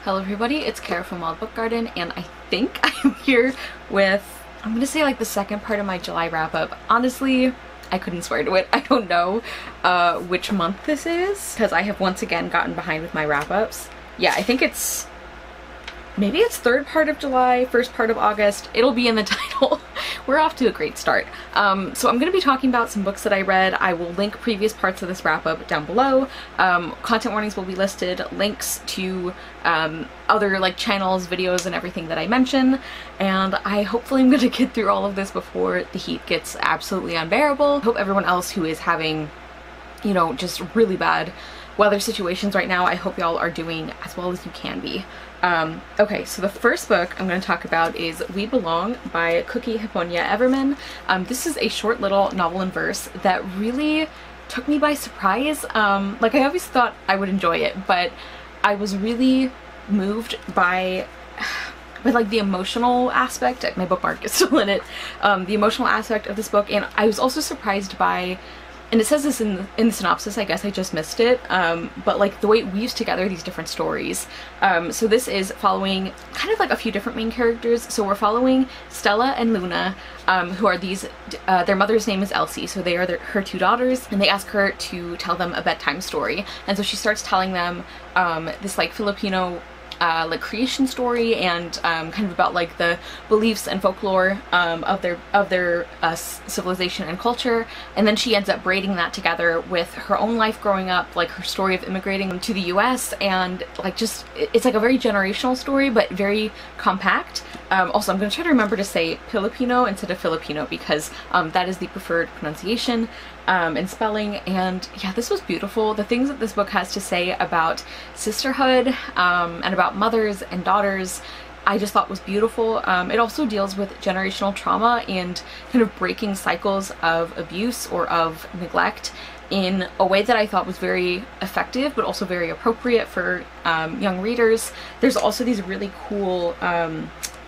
Hello everybody, it's Kara from Wild Book Garden, and I think I'm here with, I'm gonna say like the second part of my July wrap-up. Honestly, I couldn't swear to it. I don't know which month this is, because I have once again gotten behind with my wrap-ups. Yeah, I think it's, maybe it's third part of July, first part of August. It'll be in the title. We're off to a great start. So I'm going to be talking about some books that I read. I will link previous parts of this wrap-up down below. Content warnings will be listed, links to other like channels, videos, and everything that I mention. And I hopefully am going to get through all of this before the heat gets absolutely unbearable. I hope everyone else who is having, you know, just really bad weather situations right now, I hope y'all are doing as well as you can be. Okay, so the first book I'm going to talk about is We Belong by Cookie Hipponia Everman. This is a short little novel in verse that really took me by surprise. Like, I always thought I would enjoy it, but I was really moved by like the emotional aspect. My bookmark is still in it. The emotional aspect of this book, and I was also surprised by, and it says this in the synopsis, I guess I just missed it, but like the way it weaves together these different stories. So this is following kind of like a few different main characters. So we're following Stella and Luna, who are these, their mother's name is Elsie, so they are her two daughters, and they ask her to tell them a bedtime story. And so she starts telling them this like Filipino like creation story, and kind of about like the beliefs and folklore of their civilization and culture. And then she ends up braiding that together with her own life growing up, like her story of immigrating to the US, and like just it's like a very generational story but very compact. Also, I'm going to try to remember to say Filipino instead of Filipino, because that is the preferred pronunciation and spelling. And yeah, this was beautiful. The things that this book has to say about sisterhood and about mothers and daughters, I just thought was beautiful. It also deals with generational trauma and kind of breaking cycles of abuse or of neglect in a way that I thought was very effective, but also very appropriate for young readers. There's also these really cool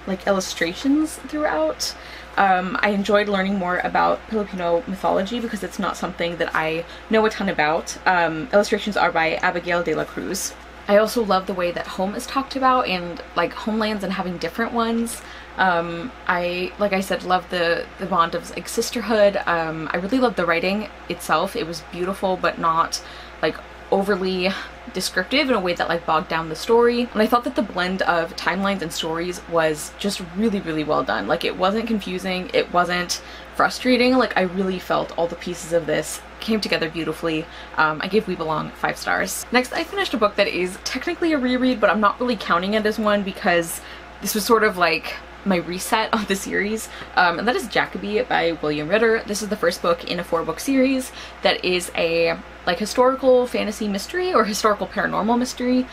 like illustrations throughout. I enjoyed learning more about Filipino mythology because it's not something that I know a ton about. Illustrations are by Abigail de la Cruz. I also love the way that home is talked about, and like homelands and having different ones. Like I said, love the bond of like sisterhood. I really love the writing itself. It was beautiful, but not like overly descriptive in a way that like bogged down the story. And I thought that the blend of timelines and stories was just really, really well done. Like, it wasn't confusing, it wasn't frustrating. Like, I really felt all the pieces of this came together beautifully. I gave We Belong 5 stars. Next, I finished a book that is technically a reread, but I'm not really counting it as one because this was sort of like my reset of the series, and that is Jackaby by William Ritter. This is the first book in a 4-book series that is a like historical fantasy mystery or historical paranormal mystery.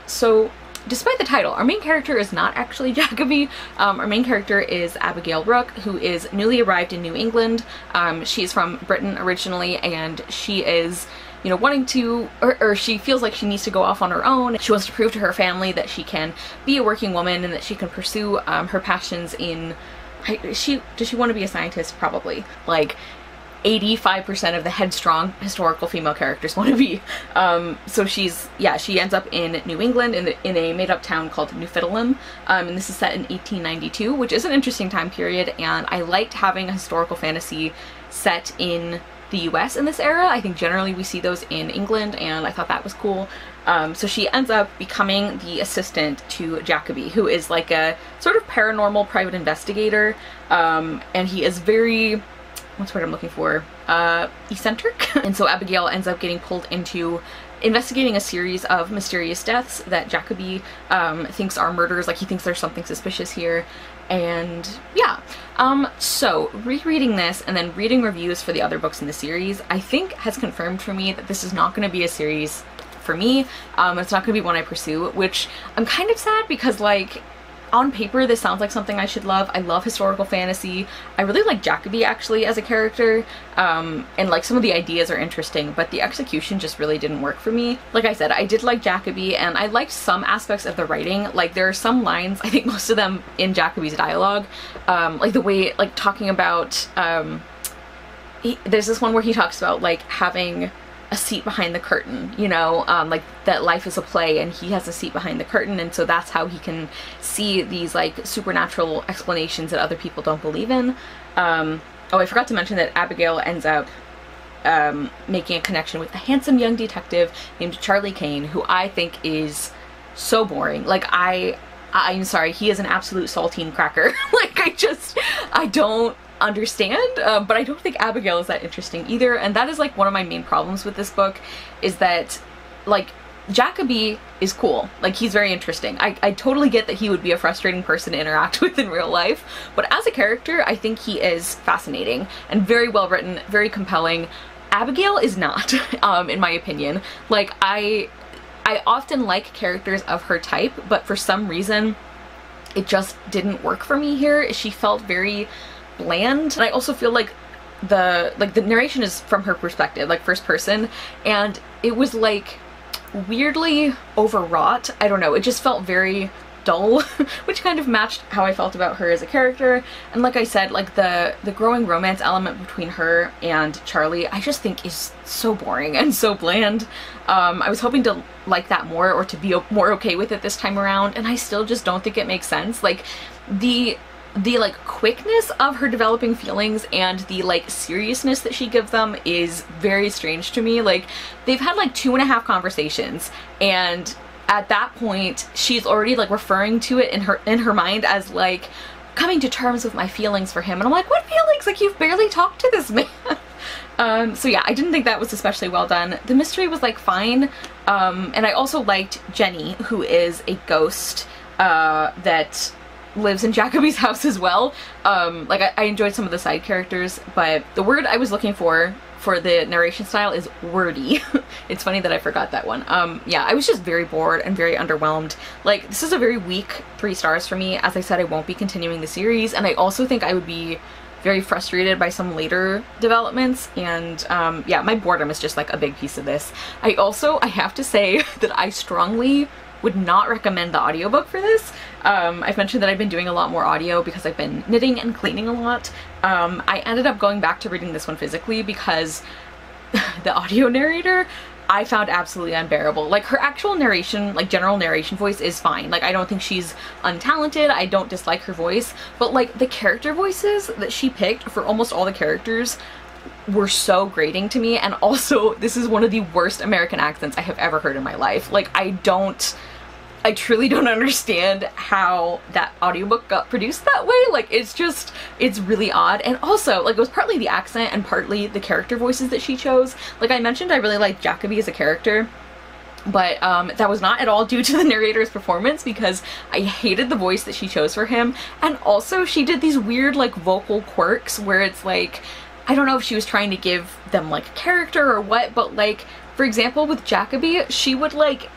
So despite the title, our main character is not actually Jackaby. Our main character is Abigail Rook, who is newly arrived in New England. She is from Britain originally, and she is, you know, wanting to, or she feels like she needs to go off on her own. She wants to prove to her family that she can be a working woman and that she can pursue her passions in, does she want to be a scientist? Probably. Like 85% of the headstrong historical female characters want to be. So she ends up in New England in a made-up town called New Fiddleham, and this is set in 1892, which is an interesting time period, and I liked having a historical fantasy set in the US in this era. I think generally we see those in England, and I thought that was cool. So she ends up becoming the assistant to Jackaby, who is like a sort of paranormal private investigator, and he is very, what's the word I'm looking for? Eccentric. And so Abigail ends up getting pulled into investigating a series of mysterious deaths that Jackaby thinks are murders. Like, he thinks there's something suspicious here. And yeah, so rereading this and then reading reviews for the other books in the series, I think has confirmed for me that this is not going to be a series for me. It's not going to be one I pursue, which I'm kind of sad because, like, on paper this sounds like something I should love. I love historical fantasy. I really like Jackaby actually as a character, and like some of the ideas are interesting, but the execution just really didn't work for me. Like I said, I did like Jackaby, and I liked some aspects of the writing. Like, there are some lines, I think most of them in Jackaby's dialogue, like the way, like talking about, there's this one where he talks about like having a seat behind the curtain, you know, like that life is a play and he has a seat behind the curtain, and so that's how he can see these like supernatural explanations that other people don't believe in. Oh, I forgot to mention that Abigail ends up making a connection with a handsome young detective named Charlie Kane, who I think is so boring. Like, I'm sorry, he is an absolute saltine cracker. Like, I don't understand, but I don't think Abigail is that interesting either, and that is like one of my main problems with this book, is that like Jackaby is cool, like he's very interesting. I totally get that he would be a frustrating person to interact with in real life, but as a character I think he is fascinating and very well written, very compelling. Abigail is not, in my opinion. Like, I often like characters of her type, but for some reason it just didn't work for me here. She felt very bland, and I also feel like the narration is from her perspective, like first person, and it was like weirdly overwrought. I don't know, it just felt very dull, which kind of matched how I felt about her as a character. And like I said, like the growing romance element between her and Charlie, I just think is so boring and so bland. I was hoping to like that more, or to be more okay with it this time around, and I still just don't think it makes sense. Like the like quickness of her developing feelings and the like seriousness that she gives them is very strange to me. Like, they've had like 2.5 conversations, and at that point she's already like referring to it in her mind as like coming to terms with my feelings for him, and I'm like, what feelings? Like, you've barely talked to this man. So yeah, I didn't think that was especially well done. The mystery was like fine, and I also liked Jenny, who is a ghost that lives in Jackaby's house as well. Like, I enjoyed some of the side characters, but the word I was looking for the narration style is wordy. It's funny that I forgot that one. Yeah, I was just very bored and very underwhelmed. Like, this is a very weak 3 stars for me. As I said, I won't be continuing the series, and I also think I would be very frustrated by some later developments, and yeah, my boredom is just like a big piece of this. I have to say that I strongly would not recommend the audiobook for this. I've mentioned that I've been doing a lot more audio because I've been knitting and cleaning a lot. I ended up going back to reading this one physically because the audio narrator I found absolutely unbearable. Like, her actual narration, like general narration voice is fine. Like, I don't think she's untalented, I don't dislike her voice, but like the character voices that she picked for almost all the characters were so grating to me. And also, this is one of the worst American accents I have ever heard in my life. Like, I truly don't understand how that audiobook got produced that way. Like, it's really odd. And also, like, it was partly the accent and partly the character voices that she chose. Like I mentioned, I really liked Jackaby as a character, but that was not at all due to the narrator's performance, because I hated the voice that she chose for him. And also, she did these weird, like, vocal quirks where it's like, I don't know if she was trying to give them, like, character or what, but, like, for example, with Jackaby, she would, like,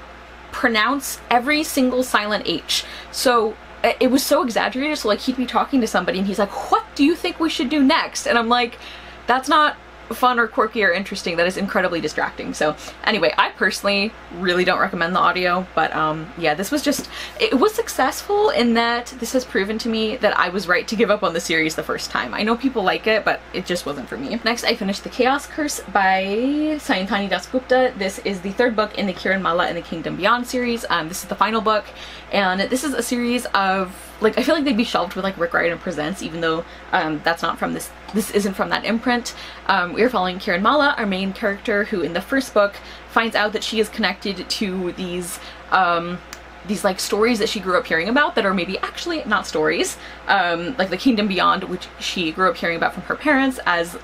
pronounce every single silent H. So it was so exaggerated. So like, he'd be talking to somebody and he's like, what do you think we should do next? And I'm like, that's not fun or quirky or interesting. That is incredibly distracting. So anyway, I personally really don't recommend the audio, but yeah, this was just, it was successful in that this has proven to me that I was right to give up on the series the first time. I know people like it, but it just wasn't for me. Next, I finished The Chaos Curse by Sayantani Dasgupta. This is the 3rd book in the Kiran Mala and the Kingdom Beyond series. This is the final book, and this is a series of, like, I feel like they'd be shelved with like Rick Riordan Presents, even though that's not from this isn't from that imprint. We are following Kiran Mala, our main character, who in the 1st book finds out that she is connected to these like stories that she grew up hearing about that are maybe actually not stories, like the Kingdom Beyond, which she grew up hearing about from her parents as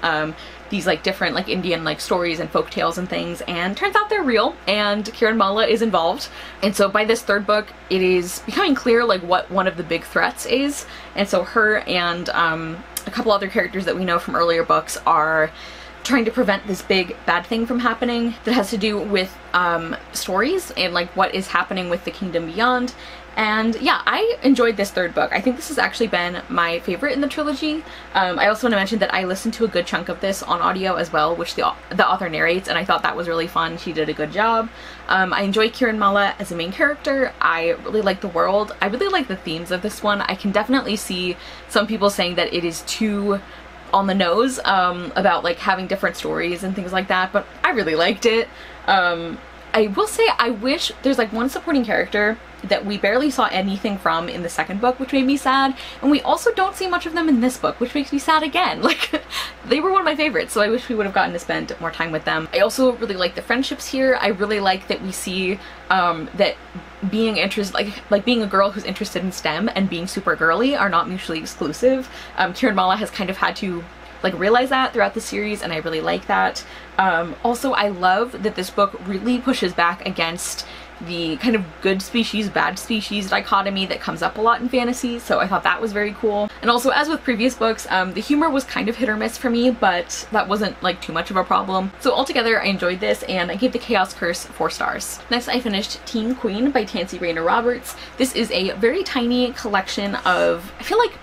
these like different like Indian like stories and folk tales and things, and turns out they're real, and Kiran Mala is involved. And so by this 3rd book, it is becoming clear like what one of the big threats is, and so her and a couple other characters that we know from earlier books are trying to prevent this big bad thing from happening that has to do with stories and like what is happening with the Kingdom Beyond. And yeah, I enjoyed this 3rd book. I think this has actually been my favorite in the trilogy. I also want to mention that I listened to a good chunk of this on audio as well, which the author narrates, and I thought that was really fun. She did a good job. I enjoy Kiran Mala as a main character. I really like the world. I really like the themes of this one. I can definitely see some people saying that it is too on the nose about like having different stories and things like that, but I really liked it. I will say I wish there's like one supporting character that we barely saw anything from in the second book, which made me sad, and we also don't see much of them in this book, which makes me sad again. Like, they were one of my favorites, so I wish we would have gotten to spend more time with them. I also really like the friendships here. I really like that we see that being interested, like being a girl who's interested in STEM and being super girly are not mutually exclusive. Kieran Mala has kind of had to like realize that throughout the series, and I really like that. Also, I love that this book really pushes back against the kind of good species, bad species dichotomy that comes up a lot in fantasy, so I thought that was very cool. And also, as with previous books, the humor was kind of hit or miss for me, but that wasn't like too much of a problem. So altogether, I enjoyed this, and I gave The Chaos Curse 4 stars. Next, I finished Teen Queen by Tansy Rayner Roberts. This is a very tiny collection of, I feel like,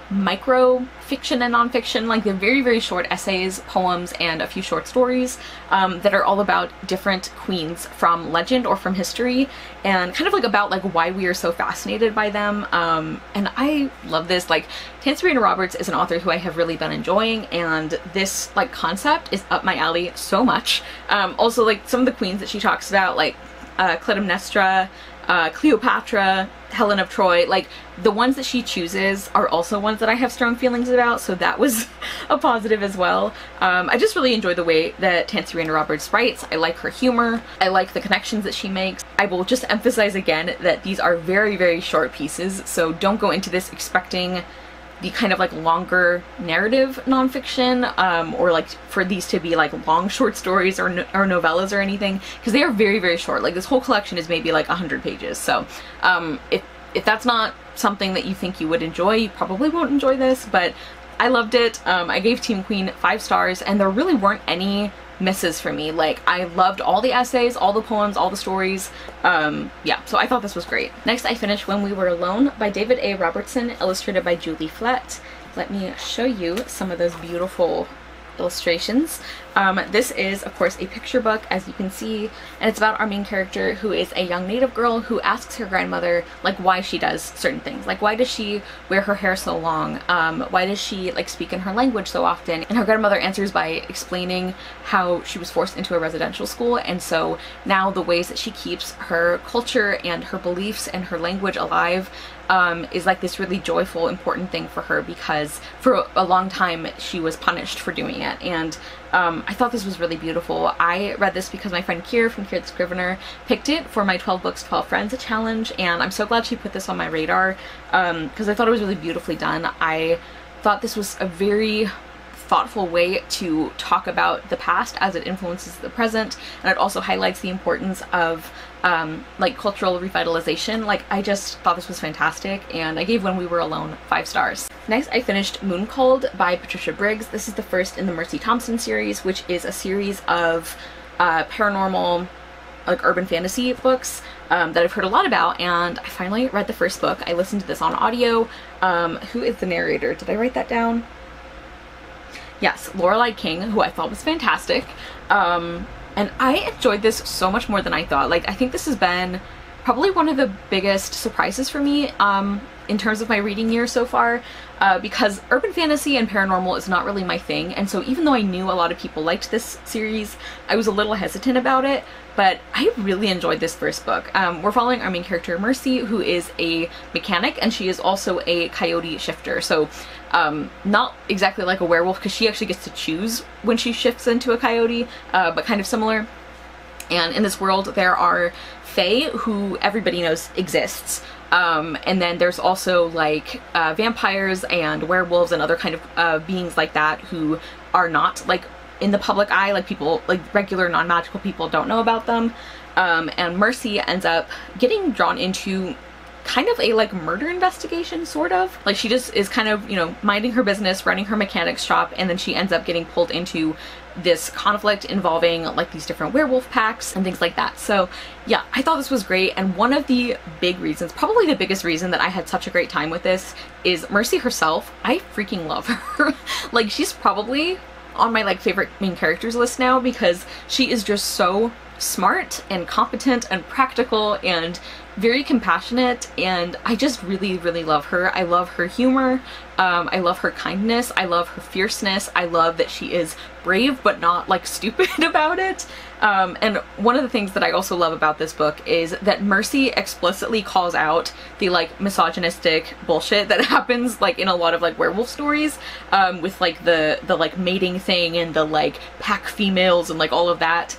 micro fiction and nonfiction, like they're very, very short essays, poems, and a few short stories that are all about different queens from legend or from history, and kind of like about like why we are so fascinated by them. And I love this. Like, Tansy Rayner Roberts is an author who I have really been enjoying, and this like concept is up my alley so much. Also, like some of the queens that she talks about, like Clytemnestra, Cleopatra, Helen of Troy, like the ones that she chooses are also ones that I have strong feelings about, so that was a positive as well. I just really enjoy the way that Tansy Rayner Roberts writes. I like her humor. I like the connections that she makes. I will just emphasize again that these are very, very short pieces, so don't go into this expecting the kind of like longer narrative nonfiction, or like for these to be like long short stories or novellas or anything, because they are very, very short. Like this whole collection is maybe like 100 pages. So if that's not something that you think you would enjoy, you probably won't enjoy this, but I loved it. I gave Teen Queen 5 stars, and there really weren't any misses for me. Like, I loved all the essays, all the poems, all the stories. Yeah, so I thought this was great. Next, I finished When We Were Alone by David A. Robertson, illustrated by Julie Flett. Let me show you some of those beautiful illustrations. This is, of course, a picture book, as you can see, and it's about our main character, who is a young native girl who asks her grandmother, like, why she does certain things. Like, why does she wear her hair so long? Why does she, like, speak in her language so often? And her grandmother answers by explaining how she was forced into a residential school, and so now the ways that she keeps her culture and her beliefs and her language alive is like this really joyful, important thing for her, because for a long time she was punished for doing it. And I thought this was really beautiful. I read this because my friend Kier from Kier the Scrivener picked it for my 12 Books, 12 Friends challenge, and I'm so glad she put this on my radar because I thought it was really beautifully done. I thought this was a very thoughtful way to talk about the past as it influences the present, and it also highlights the importance of like cultural revitalization. Like, I just thought this was fantastic, and I gave When We Were Alone 5 stars. Next, I finished Moon Cold by Patricia Briggs. This is the first in the Mercy Thompson series, which is a series of paranormal, like urban fantasy books that I've heard a lot about, and I finally read the first book. I listened to this on audio. Who is the narrator? Did I write that down? Yes, Lorelei King, who I thought was fantastic. And I enjoyed this so much more than I thought. Like, I think this has been probably one of the biggest surprises for me in terms of my reading year so far, because urban fantasy and paranormal is not really my thing, and so even though I knew a lot of people liked this series, I was a little hesitant about it, but I really enjoyed this first book. We're following our main character Mercy, who is a mechanic, and she is also a coyote shifter, so not exactly like a werewolf, because she actually gets to choose when she shifts into a coyote, but kind of similar. And in this world there are fae, who everybody knows exists, and then there's also like vampires and werewolves and other kind of beings like that who are not like in the public eye, like people, like regular non-magical people don't know about them. And Mercy ends up getting drawn into kind of a like murder investigation, sort of. Like, she just is kind of, you know, minding her business, running her mechanics shop, and then she ends up getting pulled into this conflict involving like these different werewolf packs and things like that. So yeah, I thought this was great, and one of the big reasons, probably the biggest reason that I had such a great time with this is Mercy herself. I freaking love her. Like, she's probably on my like favorite main characters list now, because she is just so smart and competent and practical and very compassionate, and I just really, really love her. I love her humor. I love her kindness. I love her fierceness. I love that she is brave but not like stupid about it. And one of the things that I also love about this book is that Mercy explicitly calls out the like misogynistic bullshit that happens like in a lot of like werewolf stories, with like the like mating thing and the like pack females and like all of that,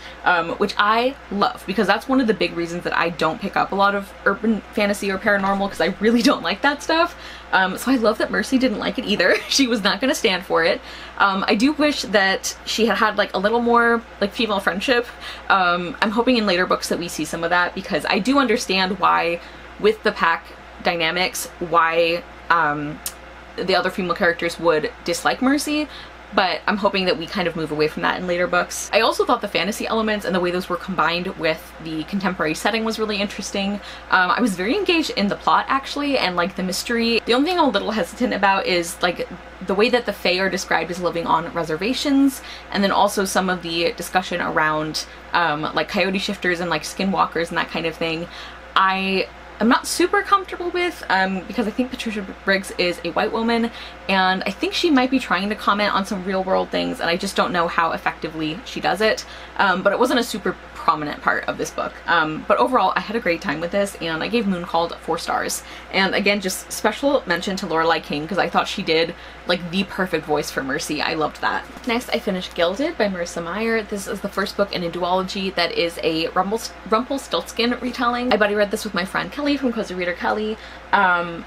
which I love, because that's one of the big reasons that I don't pick up a lot of urban fantasy or paranormal, because I really don't like that stuff. So I love that Mercy didn't like it either. She was not going to stand for it. I do wish that she had had like a little more like female friendship. I'm hoping in later books that we see some of that, because I do understand why with the pack dynamics, why the other female characters would dislike Mercy. But I'm hoping that we kind of move away from that in later books. I also thought the fantasy elements and the way those were combined with the contemporary setting was really interesting. I was very engaged in the plot actually, and like the mystery. The only thing I'm a little hesitant about is like the way that the Fae are described as living on reservations, and then also some of the discussion around like coyote shifters and like skinwalkers and that kind of thing. I'm not super comfortable with, because I think Patricia Briggs is a white woman, and I think she might be trying to comment on some real world things, and I just don't know how effectively she does it. But it wasn't a super prominent part of this book. But overall, I had a great time with this, and I gave Mooncalled 4 stars. And again, just special mention to Lorelei King, because I thought she did like the perfect voice for Mercy. I loved that. Next, I finished Gilded by Marissa Meyer. This is the first book in a duology that is a Rumpelstiltskin retelling. I buddy read this with my friend Kelly from Cozy Reader Kelly. And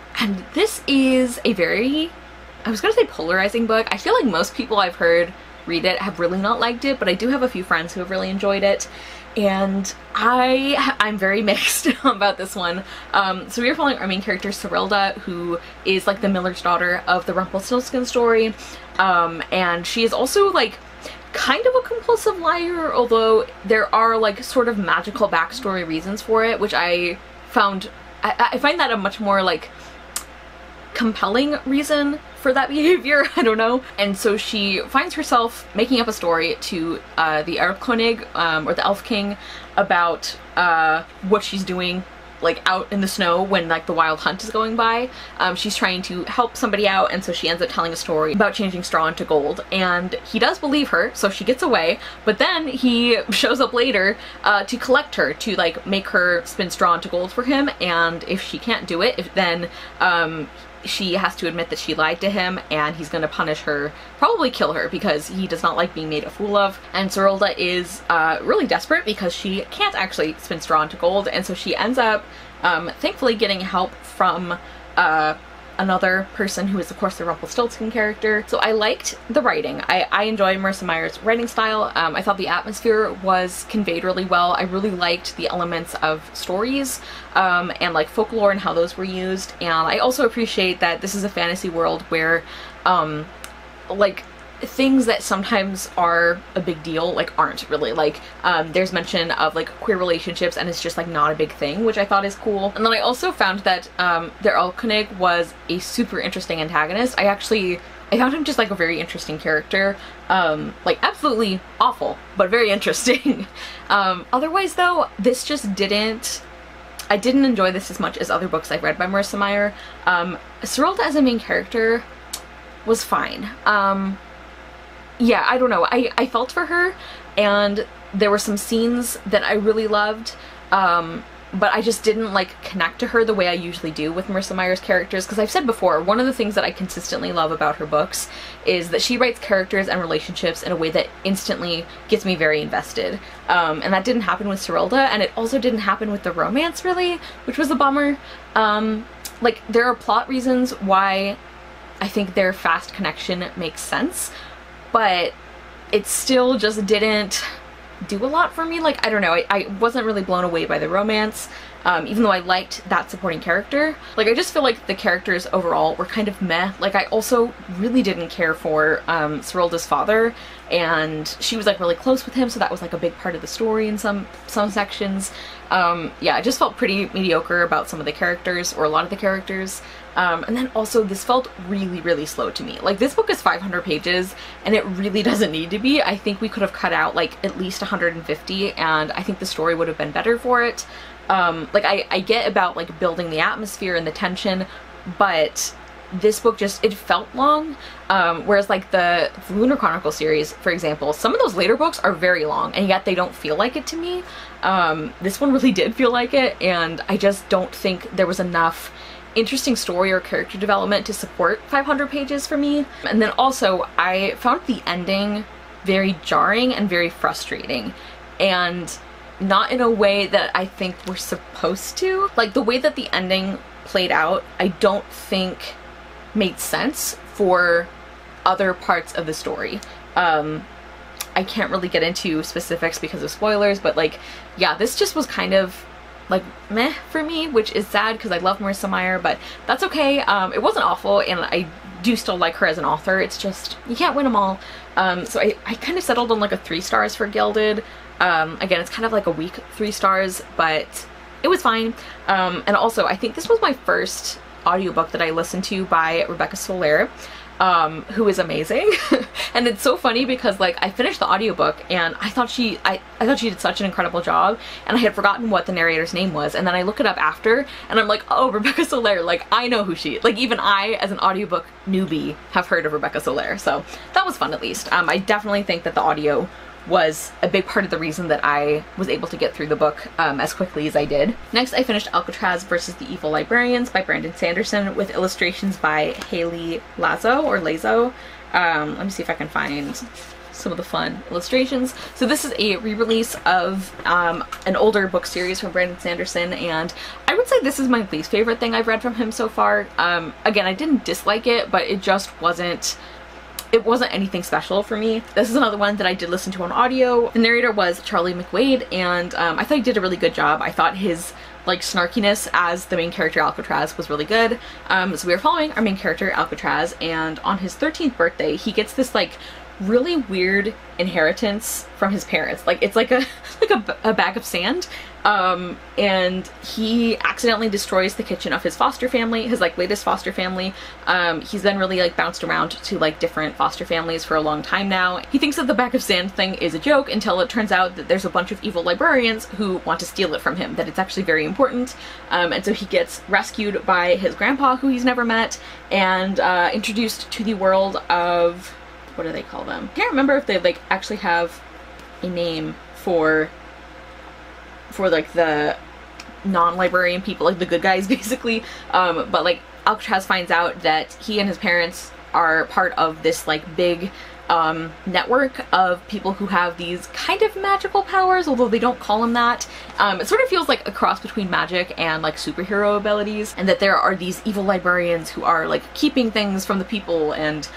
this is a very, I was gonna say polarizing book. I feel like most people I've heard read it have really not liked it, but I do have a few friends who have really enjoyed it. And I'm very mixed about this one. So we are following our main character, Serilda, who is like the miller's daughter of the Rumpelstiltskin story. And she is also like kind of a compulsive liar, although there are like sort of magical backstory reasons for it, which I find that a much more like compelling reason for that behavior. I don't know. And so she finds herself making up a story to the Erlkönig, or the Elf King, about what she's doing like out in the snow when like the wild hunt is going by. She's trying to help somebody out, and so she ends up telling a story about changing straw into gold, and he does believe her, so she gets away, but then he shows up later to collect her, to like make her spin straw into gold for him, and if she can't do it, then she has to admit that she lied to him, and he's gonna punish her, probably kill her, because he does not like being made a fool of. And Serilda is really desperate because she can't actually spin straw into gold, and so she ends up thankfully getting help from another person who is of course the Rumpelstiltskin character. So I liked the writing. I enjoy Marissa Meyer's writing style. I thought the atmosphere was conveyed really well. I really liked the elements of stories and like folklore and how those were used. And I also appreciate that this is a fantasy world where like things that sometimes are a big deal like aren't really. Like there's mention of like queer relationships, and it's just like not a big thing, which I thought is cool. And then I also found that their Erlkönig was a super interesting antagonist. I found him just like a very interesting character. Like absolutely awful, but very interesting. Otherwise though, this just I didn't enjoy this as much as other books I've read by Marissa Meyer. Serilda as a main character was fine. Yeah, I don't know. I felt for her, and there were some scenes that I really loved, but I just didn't like connect to her the way I usually do with Marissa Meyer's characters, because I've said before, one of the things that I consistently love about her books is that she writes characters and relationships in a way that instantly gets me very invested. And that didn't happen with Serilda, and it also didn't happen with the romance really, which was a bummer. Like there are plot reasons why I think their fast connection makes sense, but it still just didn't do a lot for me. Like, I don't know, I wasn't really blown away by the romance, even though I liked that supporting character. Like, I just feel like the characters overall were kind of meh. Like, I also really didn't care for Serilda's father, and she was like really close with him, so that was like a big part of the story in some sections. Yeah, I just felt pretty mediocre about some of the characters, or a lot of the characters. And then also this felt really, really slow to me. Like, this book is 500 pages, and it really doesn't need to be. I think we could have cut out like at least 150, and I think the story would have been better for it. Like I get about like building the atmosphere and the tension, but this book just, it felt long, whereas like the Lunar Chronicle series, for example, some of those later books are very long and yet they don't feel like it to me. This one really did feel like it, and I just don't think there was enough interesting story or character development to support 500 pages for me. And then also I found the ending very jarring and very frustrating, and not in a way that I think we're supposed to. Like the way that the ending played out, I don't think made sense for other parts of the story. I can't really get into specifics because of spoilers, but like, yeah, this just was kind of like meh for me, which is sad because I love Marissa Meyer, but that's okay. It wasn't awful, and I do still like her as an author. It's just, you can't win them all. So I kind of settled on like a 3 stars for Gilded. Again, it's kind of like a weak 3 stars, but it was fine. And also, I think this was my first audiobook that I listened to by Rebecca Soler, who is amazing. And it's so funny because like I finished the audiobook and I thought she did such an incredible job, and I had forgotten what the narrator's name was, and then I look it up after and I'm like, oh, Rebecca Soler, like I know who she is. Like even I, as an audiobook newbie, have heard of Rebecca Soler, so that was fun at least. I definitely think that the audio was a big part of the reason that I was able to get through the book as quickly as I did. Next, I finished Alcatraz versus the Evil Librarians by Brandon Sanderson with illustrations by Haley Lazo or Lazo. Let me see if I can find some of the fun illustrations. So this is a re-release of an older book series from Brandon Sanderson, and I would say this is my least favorite thing I've read from him so far. Again, I didn't dislike it, but it just wasn't anything special for me. This is another one that I did listen to on audio. The narrator was Charlie McWade, and I thought he did a really good job. I thought his like snarkiness as the main character Alcatraz was really good. So we are following our main character Alcatraz, and on his 13th birthday he gets this like really weird inheritance from his parents. Like it's like a bag of sand, and he accidentally destroys the kitchen of his foster family, his like latest foster family. He's then really like bounced around to like different foster families for a long time now. He thinks that the bag of sand thing is a joke until it turns out that there's a bunch of evil librarians who want to steal it from him, that it's actually very important. And so he gets rescued by his grandpa, who he's never met, and introduced to the world of, what do they call them? I can't remember if they like actually have a name for like the non-librarian people, like the good guys basically. But like Alcatraz finds out that he and his parents are part of this like big network of people who have these kind of magical powers, although they don't call them that. It sort of feels like a cross between magic and like superhero abilities, and that there are these evil librarians who are like keeping things from the people and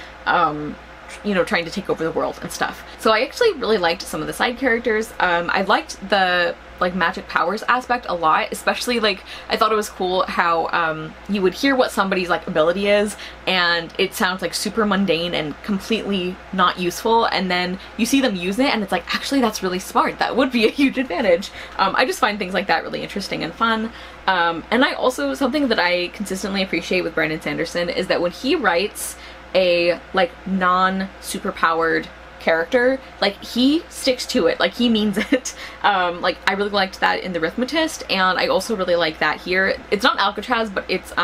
you know, trying to take over the world and stuff. So I actually really liked some of the side characters. I liked the like magic powers aspect a lot, especially like I thought it was cool how you would hear what somebody's like ability is and it sounds like super mundane and completely not useful, and then you see them use it and it's like, actually that's really smart, that would be a huge advantage. I just find things like that really interesting and fun. And I also, something that I consistently appreciate with Brandon Sanderson is that when he writes a like non-superpowered character, like he sticks to it, like he means it. Like I really liked that in The Arithmetist, and I also really like that here. It's not Alcatraz, but it's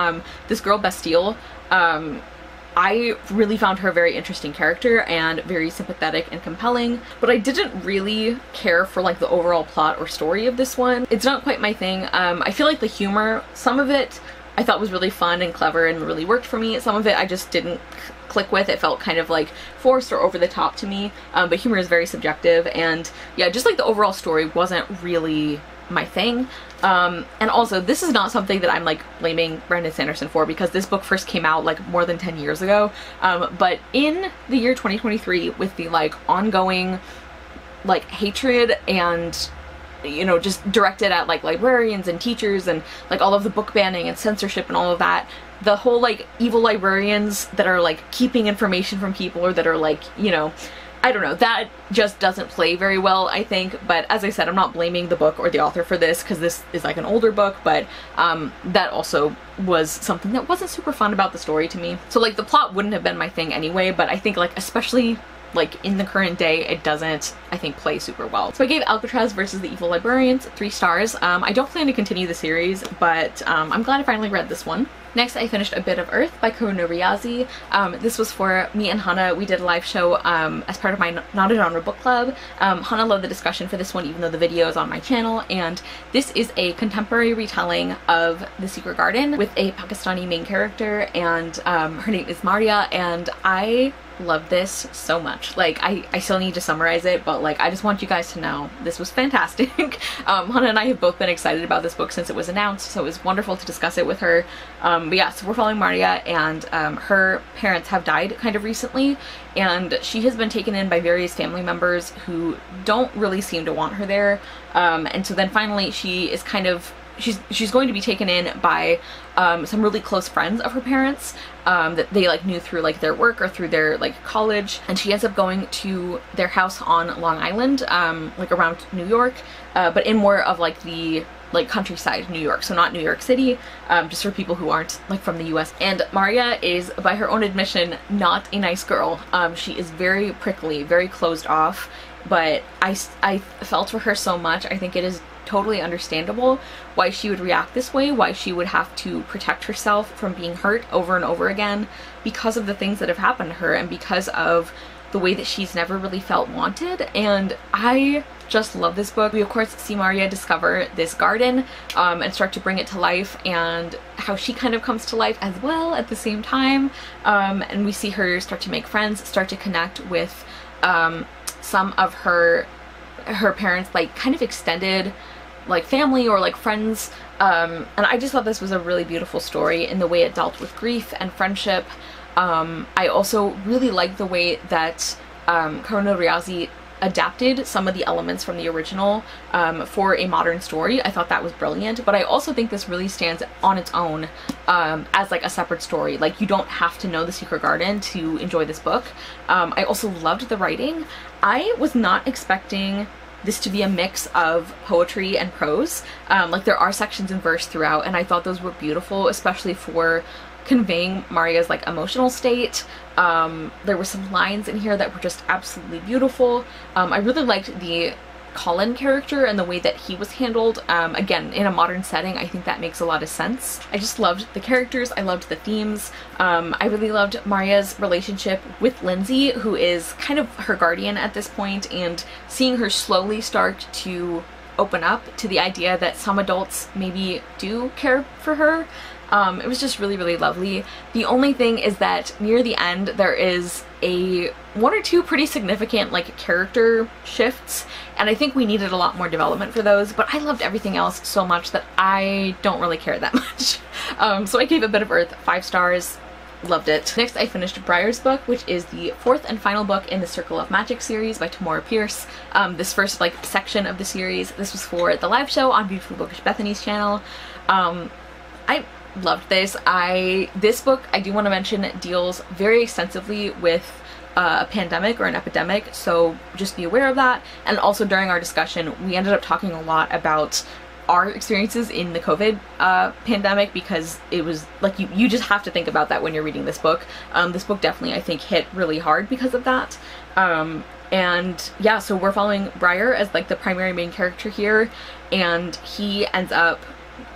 this girl Bastille. I really found her a very interesting character and very sympathetic and compelling, but I didn't really care for like the overall plot or story of this one. It's not quite my thing. I feel like the humor, some of it I thought was really fun and clever and really worked for me. Some of it I just didn't click with. It felt kind of like forced or over the top to me, but humor is very subjective, and yeah, just like the overall story wasn't really my thing. And also, this is not something that I'm like blaming Brandon Sanderson for, because this book first came out like more than 10 years ago, but in the year 2023, with the like ongoing like hatred and, you know, just directed at like librarians and teachers and like all of the book banning and censorship and all of that, the whole like evil librarians that are like keeping information from people, or that are like, you know, I don't know, that just doesn't play very well, I think. But as I said, I'm not blaming the book or the author for this, because this is like an older book, but that also was something that wasn't super fun about the story to me. So like the plot wouldn't have been my thing anyway, but I think like especially like in the current day, it doesn't, I think, play super well. So I gave Alcatraz versus the Evil Librarians 3 stars. I don't plan to continue the series, but I'm glad I finally read this one. Next, I finished A Bit of Earth by Kuro-no-Ryuzi. This was for me and Hana. We did a live show as part of my Not a Genre book club. Hana loved the discussion for this one, even though the video is on my channel. And this is a contemporary retelling of The Secret Garden with a Pakistani main character, and her name is Maria, and I love this so much. Like, I still need to summarize it, but like, I just want you guys to know this was fantastic. Hana and I have both been excited about this book since it was announced, so it was wonderful to discuss it with her. But yeah, so we're following Maria, and her parents have died kind of recently, and she has been taken in by various family members who don't really seem to want her there. And so then finally she is kind of, she's going to be taken in by some really close friends of her parents that they like knew through like their work or through their like college, and she ends up going to their house on Long Island, like around New York, but in more of like the like countryside New York, so not New York City, just for people who aren't like from the US. And Maria is, by her own admission, not a nice girl. She is very prickly, very closed off, but I felt for her so much. I think it is totally understandable why she would react this way, why she would have to protect herself from being hurt over and over again because of the things that have happened to her and because of the way that she's never really felt wanted. And I just love this book. We of course see Maria discover this garden and start to bring it to life, and how she kind of comes to life as well at the same time, and we see her start to make friends, start to connect with some of her parents, like kind of extended like family or like friends, and I just thought this was a really beautiful story in the way it dealt with grief and friendship. I also really like the way that Kuro-no-Ryuzi adapted some of the elements from the original for a modern story. I thought that was brilliant, but I also think this really stands on its own as like a separate story. Like, you don't have to know The Secret Garden to enjoy this book. I also loved the writing. I was not expecting this to be a mix of poetry and prose. Like, there are sections in verse throughout, and I thought those were beautiful, especially for conveying Maria's like emotional state. There were some lines in here that were just absolutely beautiful. I really liked the Colin character and the way that he was handled. Again, in a modern setting, I think that makes a lot of sense. I just loved the characters, I loved the themes. I really loved Maria's relationship with Lindsay, who is kind of her guardian at this point, and seeing her slowly start to open up to the idea that some adults maybe do care for her. It was just really, really lovely. The only thing is that near the end there is one or two pretty significant like character shifts, and I think we needed a lot more development for those, but I loved everything else so much that I don't really care that much. So I gave A Bit of Earth 5 stars. Loved it. Next, I finished Briers Book, which is the 4th and final book in the Circle of Magic series by Tamora Pierce. This first like section of the series, this was for the live show on Beautiful Bookish Bethany's channel. I loved this. This book, I do want to mention, deals very extensively with a pandemic or an epidemic, so just be aware of that. And also during our discussion, we ended up talking a lot about our experiences in the COVID pandemic, because it was like you just have to think about that when you're reading this book. This book definitely, I think, hit really hard because of that. And yeah, so we're following Briar as like the primary main character here, and he ends up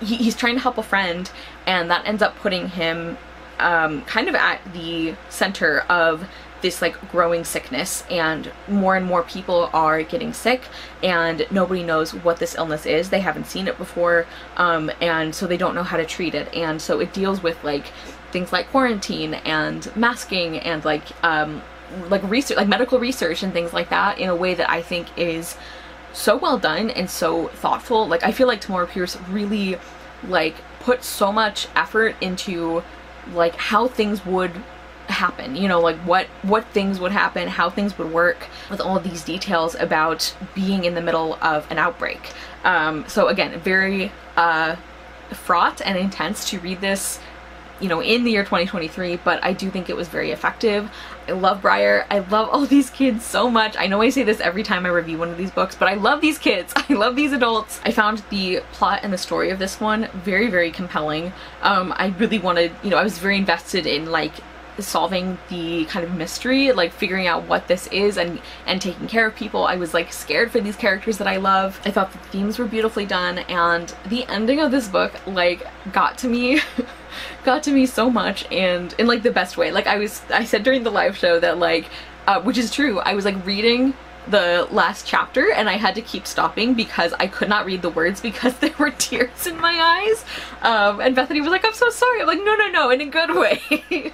he's trying to help a friend, and that ends up putting him kind of at the center of this like growing sickness, and more people are getting sick, and nobody knows what this illness is. They haven't seen it before, and so they don't know how to treat it. And so it deals with like things like quarantine and masking and like research, like medical research and things like that, in a way that I think is so well done and so thoughtful. Like, I feel like Tamora Pierce really like put so much effort into like how things would happen, you know, like what things would happen, how things would work, with all of these details about being in the middle of an outbreak. So again, very fraught and intense to read this, you know, in the year 2023, but I do think it was very effective. I love Briar. I love all these kids so much. I know I say this every time I review one of these books, but I love these kids. I love these adults. I found the plot and the story of this one very, very compelling. I really wanted, you know, I was very invested in like solving the kind of mystery, like figuring out what this is and taking care of people. I was like scared for these characters that I love. I thought the themes were beautifully done, and the ending of this book like got to me got to me so much, and in like the best way. Like I said during the live show that like which is true, I was like reading the last chapter and I had to keep stopping because I could not read the words because there were tears in my eyes. And Bethany was like, I'm so sorry. I'm like, no, in a good way.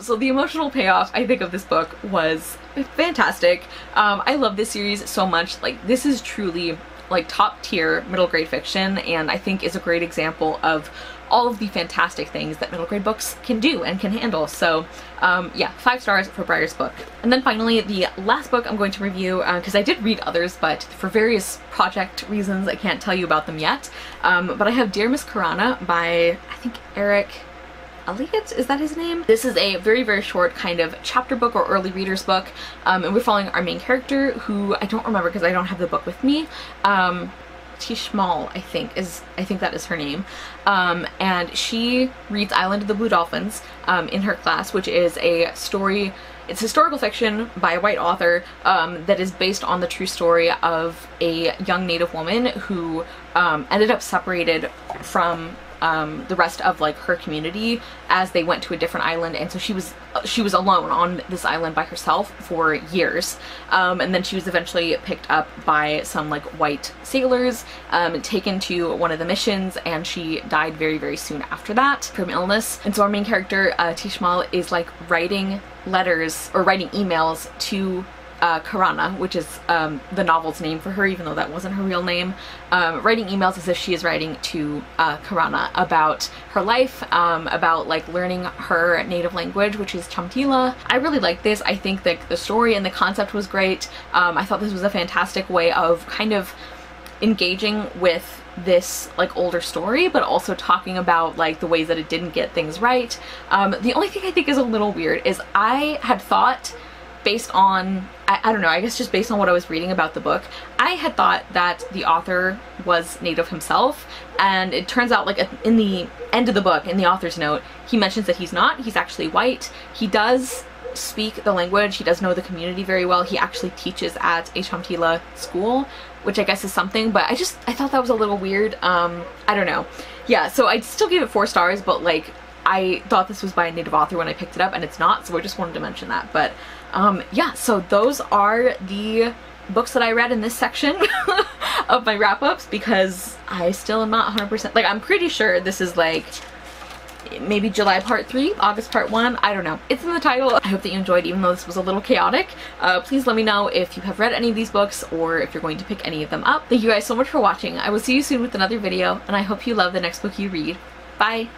So the emotional payoff, I think, of this book was fantastic. I love this series so much. Like, this is truly like top tier middle grade fiction, and I think is a great example of all of the fantastic things that middle grade books can do and can handle. So yeah, 5 stars for Briers Book. And then finally, the last book I'm going to review, because I did read others, but for various project reasons I can't tell you about them yet. But I have Dear Miss Karana by, I think, Eric Elliott, is that his name? This is a very, very short kind of chapter book or early readers book, and we're following our main character, who I don't remember because I don't have the book with me. Tishmal, I think that is her name, and she reads Island of the Blue Dolphins in her class, which is a story. It's historical fiction by a white author that is based on the true story of a young Native woman who ended up separated from the rest of like her community as they went to a different island, and so she was alone on this island by herself for years, and then she was eventually picked up by some like white sailors, taken to one of the missions, and she died very, very soon after that from illness. And so our main character, Tishmal, is like writing letters or writing emails to Karana, which is the novel's name for her, even though that wasn't her real name, writing emails as if she is writing to Karana about her life, about like learning her native language, which is Chamtila. I really liked this. I think that the story and the concept was great. I thought this was a fantastic way of kind of engaging with this like older story, but also talking about like the ways that it didn't get things right. The only thing I think is a little weird is I had thought, based on, I don't know, I guess just based on what I was reading about the book, I had thought that the author was Native himself, and it turns out like in the end of the book, in the author's note, he mentions that he's not. He's actually white. He does speak the language. He does know the community very well. He actually teaches at a Chamtila school, which I guess is something, but I thought that was a little weird. I don't know. Yeah, so I'd still give it 4 stars, but like I thought this was by a Native author when I picked it up, and it's not, so I just wanted to mention that. But yeah, so those are the books that I read in this section of my wrap-ups, because I still am not 100%, like I'm pretty sure this is like maybe July part 3, August part 1, I don't know. It's in the title. I hope that you enjoyed, even though this was a little chaotic. Please let me know if you have read any of these books or if you're going to pick any of them up. Thank you guys so much for watching. I will see you soon with another video, and I hope you love the next book you read. Bye!